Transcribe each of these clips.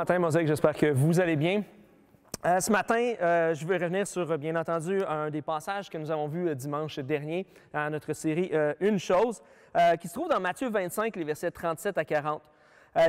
matin, Mosaïque, j'espère que vous allez bien. Ce matin, je vais revenir sur, bien entendu, un des passages que nous avons vus dimanche dernier à notre série « Une chose », qui se trouve dans Matthieu 25, les versets 37 à 40.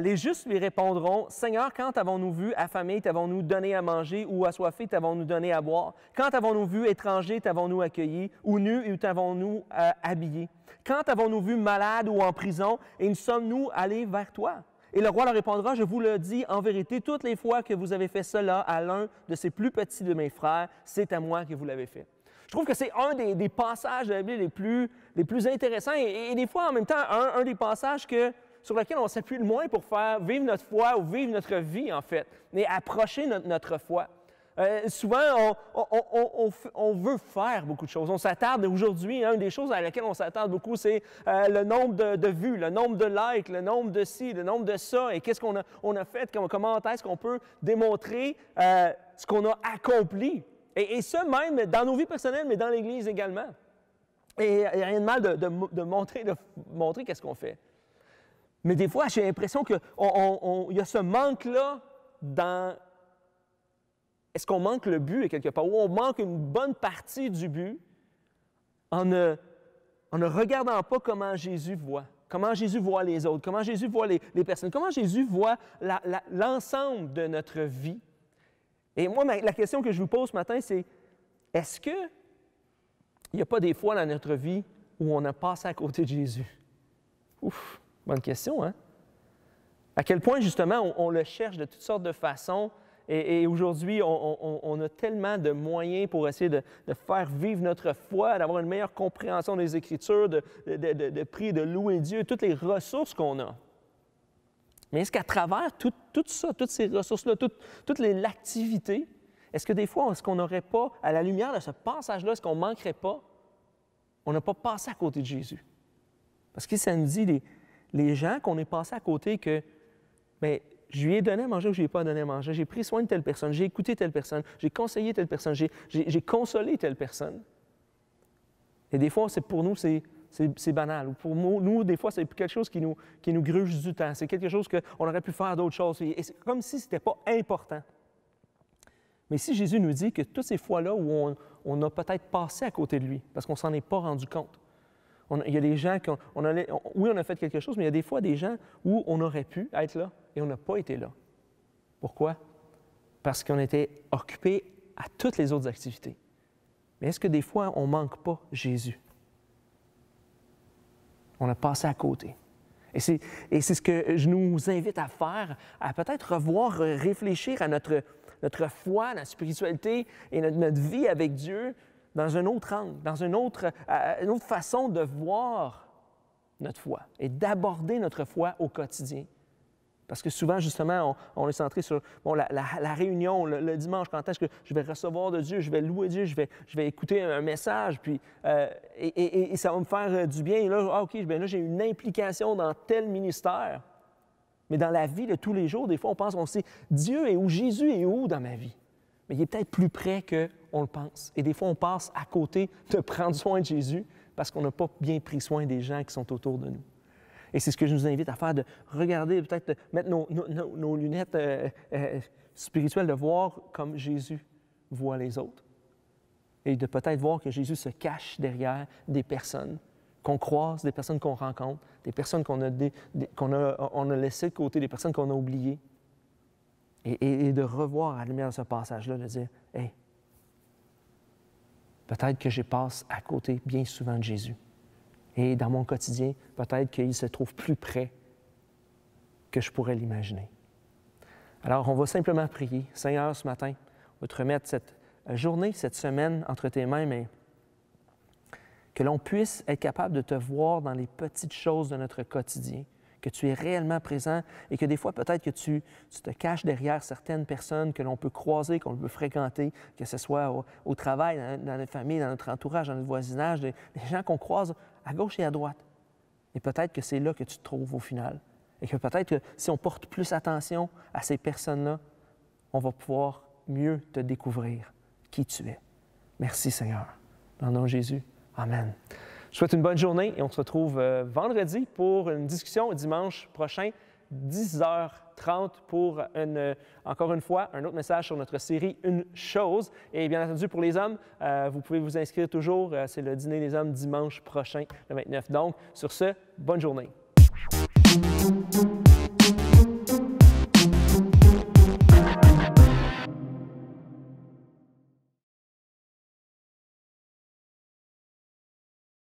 Les justes lui répondront, « Seigneur, quand avons-nous vu affamé, t'avons-nous donné à manger, ou assoiffé, t'avons-nous donné à boire? Quand avons-nous vu étranger, t'avons-nous accueilli, ou nu, ou t'avons-nous habillé? Quand avons-nous vu malade ou en prison, et nous sommes-nous allés vers toi? » Et le roi leur répondra, « Je vous le dis en vérité, toutes les fois que vous avez fait cela à l'un de ces plus petits de mes frères, c'est à moi que vous l'avez fait. » Je trouve que c'est un des passages de la Bible les plus intéressants et des fois, en même temps, un des passages sur lequel on s'appuie le moins pour faire vivre notre foi ou vivre notre vie, en fait, mais approcher notre foi. Souvent, on veut faire beaucoup de choses. On s'attarde aujourd'hui, une des choses à laquelle on s'attarde beaucoup, c'est le nombre de vues, le nombre de likes, le nombre de ci, le nombre de ça, et qu'est-ce qu'on a fait, comment est-ce qu'on peut démontrer ce qu'on a accompli. Et ça même dans nos vies personnelles, mais dans l'Église également. Et il n'y a rien de mal de montrer qu'est-ce qu'on fait. Mais des fois, j'ai l'impression qu'il y a ce manque-là dans... Est-ce qu'on manque le but quelque part, ou on manque une bonne partie du but en ne regardant pas comment Jésus voit les autres, comment Jésus voit les personnes, comment Jésus voit l'ensemble de notre vie. Et moi, la question que je vous pose ce matin, c'est est-ce qu'il n'y a pas des fois dans notre vie où on a passé à côté de Jésus? Ouf, bonne question, hein? À quel point, justement, on le cherche de toutes sortes de façons. Et aujourd'hui, on a tellement de moyens pour essayer de faire vivre notre foi, d'avoir une meilleure compréhension des Écritures, de prier, de louer Dieu, toutes les ressources qu'on a. Mais est-ce qu'à travers tout ça, toutes ces ressources-là, toute l'activité, est-ce que des fois, est-ce qu'on n'aurait pas, à la lumière de ce passage-là, est-ce qu'on ne manquerait pas, on n'a pas passé à côté de Jésus? Parce que ça nous dit, les gens qu'on est passé à côté, que, bien, je lui ai donné à manger ou je ne lui ai pas donné à manger. J'ai pris soin de telle personne, j'ai écouté telle personne, j'ai conseillé telle personne, j'ai consolé telle personne. Et des fois, pour nous, c'est banal. Ou pour nous, des fois, c'est quelque chose qui nous gruge du temps. C'est quelque chose qu'on aurait pu faire d'autres choses. Et c'est comme si ce n'était pas important. Mais si Jésus nous dit que toutes ces fois-là où on a peut-être passé à côté de lui, parce qu'on ne s'en est pas rendu compte, il y a des gens oui, on a fait quelque chose, mais il y a des fois des gens où on aurait pu être là et on n'a pas été là. Pourquoi? Parce qu'on était occupé à toutes les autres activités. Mais est-ce que des fois, on ne manque pas Jésus? On a passé à côté. Et c'est ce que je nous invite à faire, à peut-être revoir, réfléchir à notre foi, notre spiritualité et notre vie avec Dieu dans un autre angle, dans une autre façon de voir notre foi et d'aborder notre foi au quotidien. Parce que souvent, justement, on est centré sur la réunion, le dimanche, quand est-ce que je vais recevoir de Dieu, je vais louer Dieu, je vais écouter un message, puis, et ça va me faire du bien. Et là, OK, bien là, j'ai une implication dans tel ministère. Mais dans la vie de tous les jours, des fois, on pense, on sait, Dieu est où, Jésus est où dans ma vie? Mais il est peut-être plus près qu'on le pense. Et des fois, on passe à côté de prendre soin de Jésus parce qu'on n'a pas bien pris soin des gens qui sont autour de nous. Et c'est ce que je nous invite à faire, de regarder, peut-être de mettre nos lunettes spirituelles, de voir comme Jésus voit les autres. Et de peut-être voir que Jésus se cache derrière des personnes qu'on croise, des personnes qu'on rencontre, des personnes qu'on a laissées de côté, des personnes qu'on a oubliées. Et de revoir à la lumière de ce passage-là, de dire, « Hey, peut-être que je passe à côté bien souvent de Jésus. Et dans mon quotidien, peut-être qu'il se trouve plus près que je pourrais l'imaginer. » Alors, on va simplement prier. Seigneur, ce matin, on va te remettre cette journée, cette semaine entre tes mains, mais que l'on puisse être capable de te voir dans les petites choses de notre quotidien, que tu es réellement présent et que des fois, peut-être que tu te caches derrière certaines personnes que l'on peut croiser, qu'on peut fréquenter, que ce soit au travail, dans notre famille, dans notre entourage, dans notre voisinage, des gens qu'on croise à gauche et à droite. Et peut-être que c'est là que tu te trouves au final. Et que peut-être que si on porte plus attention à ces personnes-là, on va pouvoir mieux te découvrir qui tu es. Merci Seigneur. Dans le nom de Jésus. Amen. Je vous souhaite une bonne journée et on se retrouve vendredi pour une discussion dimanche prochain, 10h 19h30 pour, encore une fois, un autre message sur notre série Une chose. Et bien entendu, pour les hommes, vous pouvez vous inscrire toujours. C'est le dîner des hommes dimanche prochain, le 29. Donc, sur ce, bonne journée.